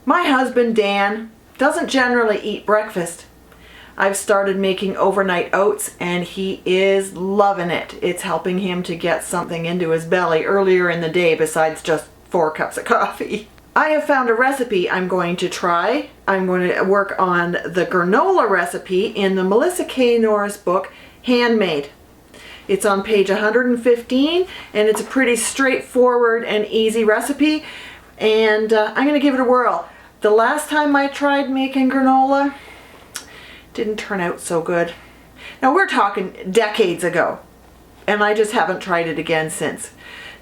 My husband Dan doesn't generally eat breakfast. I've started making overnight oats and he is loving it. It's helping him to get something into his belly earlier in the day besides just 4 cups of coffee. I have found a recipe I'm going to try. I'm going to work on the granola recipe in the Melissa K. Norris book, Handmade. It's on page 115 and it's a pretty straightforward and easy recipe, and I'm going to give it a whirl. The last time I tried making granola, didn't turn out so good. Now we're talking decades ago, and I just haven't tried it again since.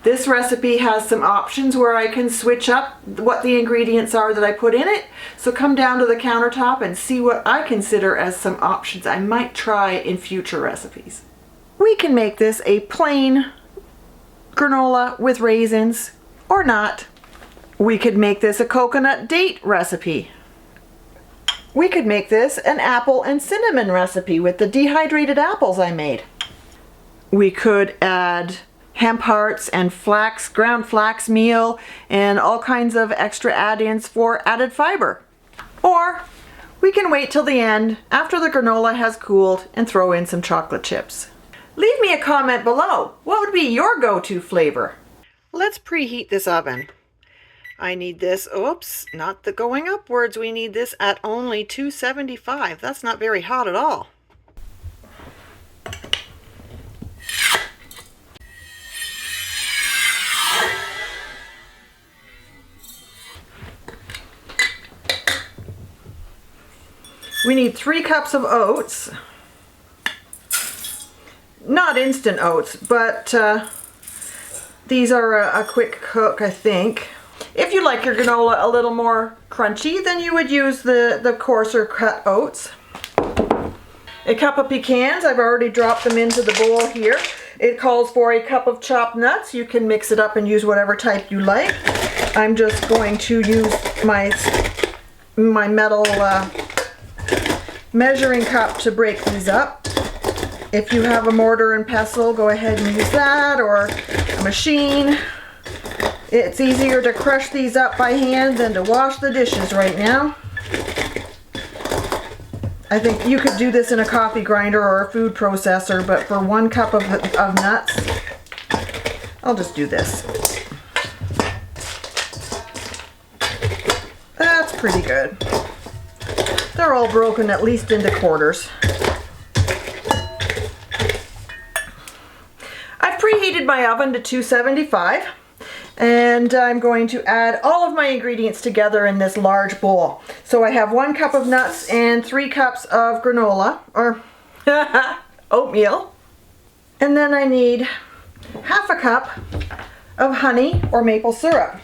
This recipe has some options where I can switch up what the ingredients are that I put in it. So come down to the countertop and see what I consider as some options I might try in future recipes. We can make this a plain granola with raisins or not. We could make this a coconut date recipe. We could make this an apple and cinnamon recipe with the dehydrated apples I made. We could add hemp hearts and flax, ground flax meal, and all kinds of extra add-ins for added fiber. Or we can wait till the end after the granola has cooled and throw in some chocolate chips. Leave me a comment below. What would be your go-to flavor? Let's preheat this oven. I need this, oops, not the going upwards. We need this at only 275. That's not very hot at all. We need 3 cups of oats. Not instant oats, but these are a quick cook, I think. If you like your granola a little more crunchy, then you would use the coarser cut oats. A cup of pecans, I've already dropped them into the bowl here. It calls for a cup of chopped nuts. You can mix it up and use whatever type you like. I'm just going to use my metal measuring cup to break these up. If you have a mortar and pestle, go ahead and use that, or a machine. It's easier to crush these up by hand than to wash the dishes right now. I think you could do this in a coffee grinder or a food processor, but for 1 cup of nuts, I'll just do this. That's pretty good. They're all broken at least into quarters. I've preheated my oven to 275. And I'm going to add all of my ingredients together in this large bowl. So I have 1 cup of nuts and 3 cups of granola, or oatmeal. And then I need half a cup of honey or maple syrup.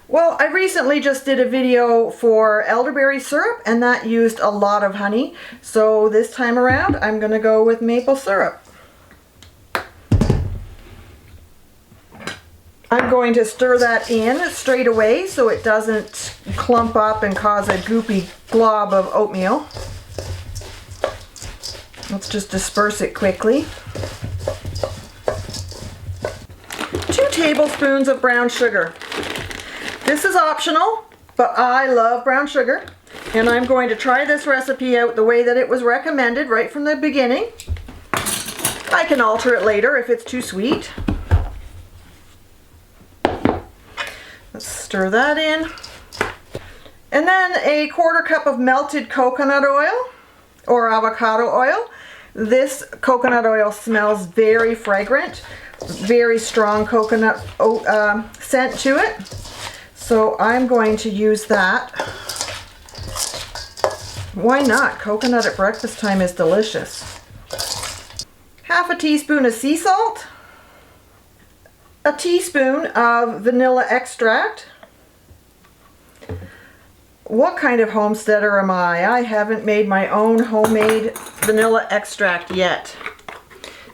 Well, I recently just did a video for elderberry syrup and that used a lot of honey. So this time around I'm going to go with maple syrup. I'm going to stir that in straight away so it doesn't clump up and cause a goopy glob of oatmeal. Let's just disperse it quickly. 2 tablespoons of brown sugar. This is optional, but I love brown sugar, and I'm going to try this recipe out the way that it was recommended right from the beginning. I can alter it later if it's too sweet. Let's stir that in. And then a 1/4 cup of melted coconut oil or avocado oil. This coconut oil smells very fragrant, very strong coconut scent to it. So I'm going to use that. Why not? Coconut at breakfast time is delicious. Half a teaspoon of sea salt. A teaspoon of vanilla extract. What kind of homesteader am I? I haven't made my own homemade vanilla extract yet.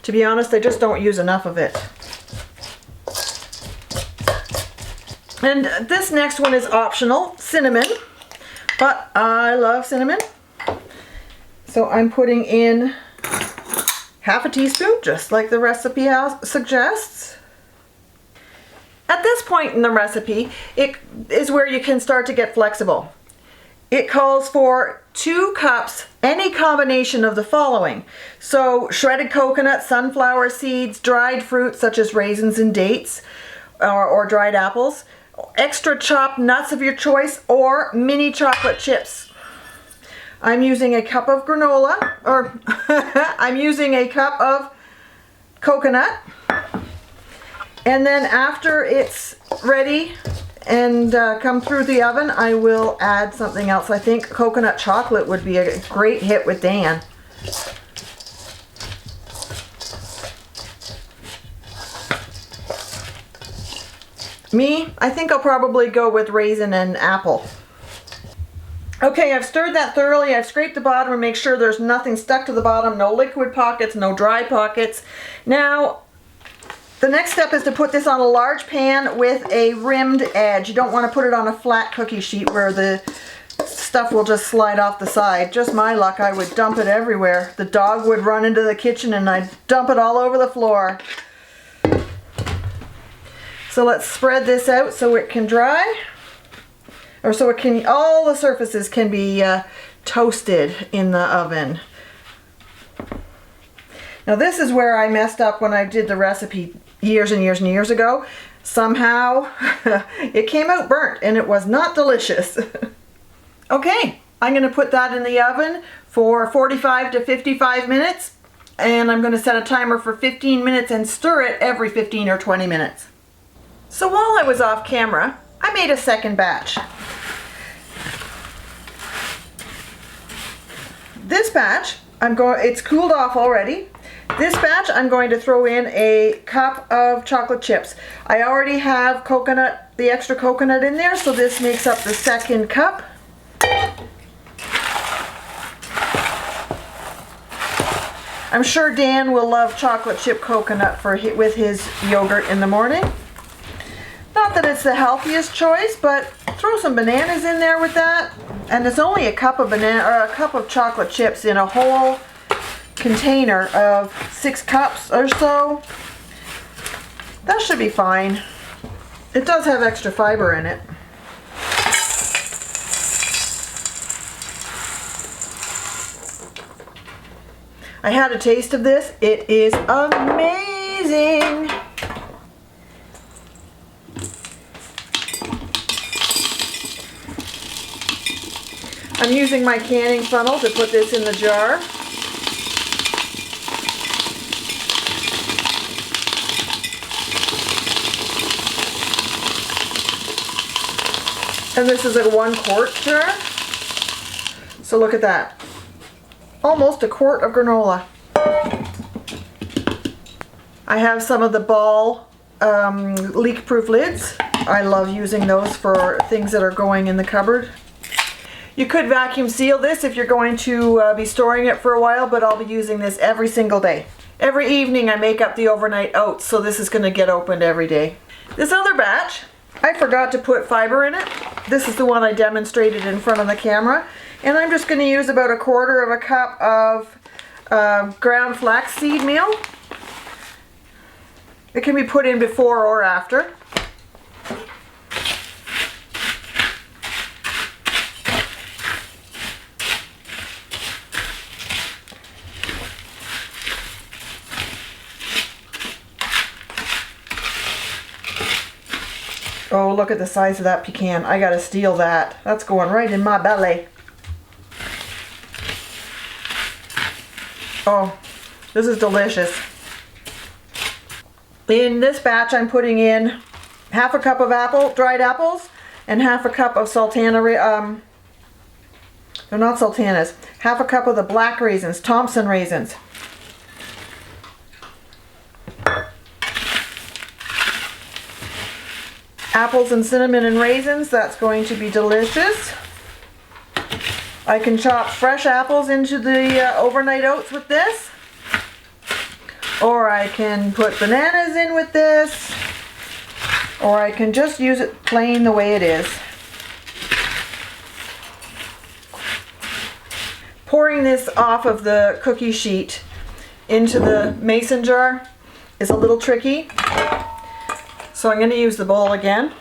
To be honest, I just don't use enough of it. And this next one is optional, cinnamon, but I love cinnamon. So I'm putting in half a teaspoon, just like the recipe suggests. At this point in the recipe, it is where you can start to get flexible. It calls for 2 cups, any combination of the following. So shredded coconut, sunflower seeds, dried fruits such as raisins and dates, or dried apples, extra chopped nuts of your choice, or mini chocolate chips. I'm using a cup of granola, or I'm using a cup of coconut. And then after it's ready and come through the oven, I will add something else. I think coconut chocolate would be a great hit with Dan. Me, I think I'll probably go with raisin and apple. Okay, I've stirred that thoroughly. I've scraped the bottom and make sure there's nothing stuck to the bottom, no liquid pockets, no dry pockets. Now, the next step is to put this on a large pan with a rimmed edge. You don't want to put it on a flat cookie sheet where the stuff will just slide off the side. Just my luck, I would dump it everywhere. The dog would run into the kitchen and I'd dump it all over the floor. So let's spread this out so it can dry. Or so it can, all the surfaces can be toasted in the oven. Now this is where I messed up when I did the recipe years and years and years ago. Somehow it came out burnt and it was not delicious. Okay, I'm going to put that in the oven for 45 to 55 minutes, and I'm going to set a timer for 15 minutes and stir it every 15 or 20 minutes. So while I was off camera, I made a second batch. This batch, it's cooled off already. This batch, I'm going to throw in a cup of chocolate chips. I already have coconut, the extra coconut in there, so this makes up the second cup. I'm sure Dan will love chocolate chip coconut with his yogurt in the morning. Not that it's the healthiest choice, but throw some bananas in there with that. And it's only a cup of banana or a cup of chocolate chips in a whole container of 6 cups or so. That should be fine. It does have extra fiber in it. I had a taste of this. It is amazing. I'm using my canning funnel to put this in the jar. And this is a 1 quart jar. So look at that. Almost a quart of granola. I have some of the ball leak-proof lids. I love using those for things that are going in the cupboard. You could vacuum seal this if you're going to be storing it for a while, but I'll be using this every single day. Every evening I make up the overnight oats, so this is going to get opened every day. This other batch, I forgot to put fiber in it. This is the one I demonstrated in front of the camera. And I'm just going to use about 1/4 of a cup of ground flaxseed meal. It can be put in before or after. Oh, look at the size of that pecan. I gotta steal that. That's going right in my belly. Oh, this is delicious. In this batch, I'm putting in 1/2 cup of dried apples and 1/2 cup of sultana, they're not sultanas, 1/2 cup of the black raisins, Thompson raisins. Apples and cinnamon and raisins, that's going to be delicious. I can chop fresh apples into the overnight oats with this. Or I can put bananas in with this. Or I can just use it plain the way it is. Pouring this off of the cookie sheet into the mason jar is a little tricky. So I'm going to use the bowl again.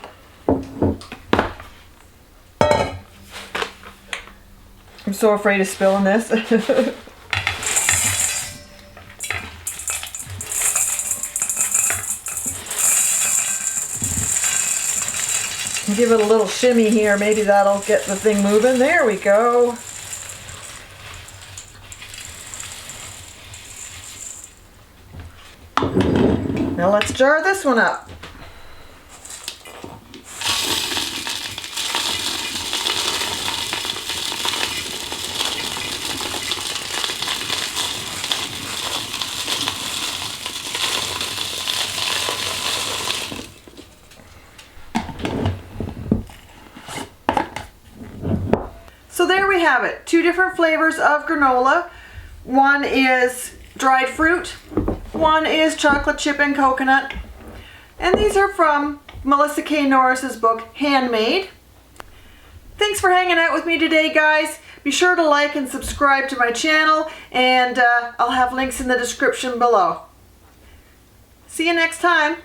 I'm so afraid of spilling this. Give it a little shimmy here. Maybe that'll get the thing moving. There we go. Now let's jar this one up. So there we have it, 2 different flavors of granola. One is dried fruit, one is chocolate chip and coconut. And these are from Melissa K. Norris's book, Handmade. Thanks for hanging out with me today, guys. Be sure to like and subscribe to my channel, and I'll have links in the description below. See you next time.